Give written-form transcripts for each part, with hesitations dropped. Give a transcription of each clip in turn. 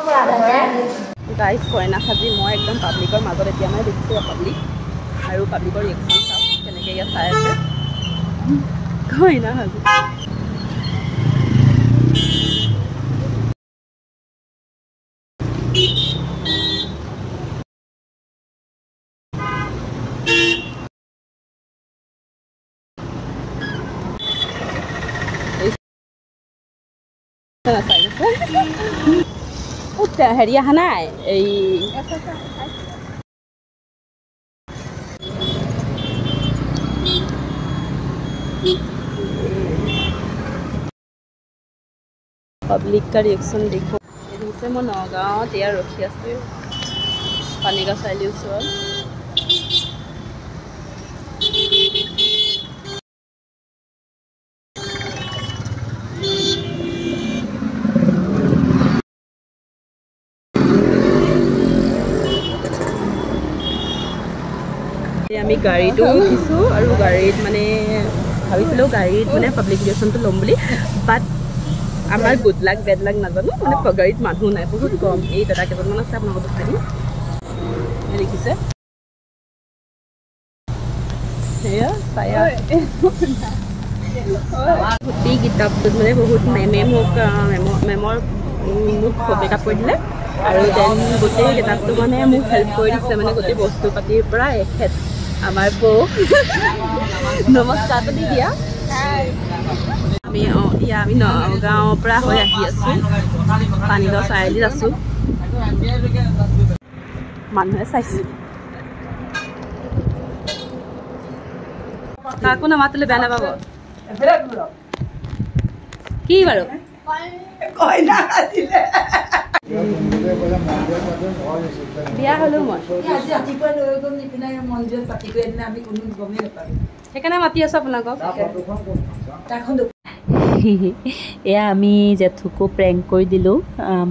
guys কইনা সাজি মই একদম পাব্লিকৰ মাজত এতিয়া মানে দেখিছোঁ পাব্লিক আৰু পাব্লিকৰ ৰিয়েকশ্যন চাওঁ কেনেকৈ ইয়াত চাই আছে কইনা সাজি হেৰি অহা নাই এই पब्लिक का रिएक्शन देखो ये मैं नगाँव यार रखी आছো पानीगाँव चारिআলিৰ ওচৰত আমি গাড়ীটো উঠিছোঁ আৰু গাড়ীত মানে ভাবিছিলোঁ গাড়ীত মানে পাব্লিক ৰিয়েকশ্যনটো ল'ম বুলি বাট আমাৰ গুড লাক বেড লাক নাজানো মানে গাড়ীত মানুহ নাই বহুত কম এই দাদা কেইজনমান আছে আপোনালোকক দেখাই দিম দেখিছে সেয়া চায়া গোটেই কিতাপটোত মানে বহুত মেমে মোক মেমৰ মোক মেকআপ কৰি দিলে আৰু দেন গোটেই কিতাপটো মানে মোক হেল্প কৰি দিছে মানে গোটেই বস্তু পাতিৰ পৰা এখেত আমাৰ বৌ নমস্কাৰটো দি দিয়া আমি আমি নগাঁৱৰ পৰা হৈ আহি আছোঁ পানীগাঁও চাৰিআলিত আছোঁ মানুহে চাইছোঁ কাকো নামাতিলে বেয়া নাপাব কি বাৰু বিয়া হলো মই সেইকাৰণে মাতি আছোঁ আপোনালোকক এয়া আমি জেঠুকো প্ৰেংক কৰি দিলোঁ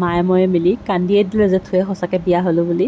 মায়ে ময়ে মিলি কান্দিয়ে দিলোঁ জেঠুৱে সঁচাকৈ বিয়া হ'লোঁ বুলি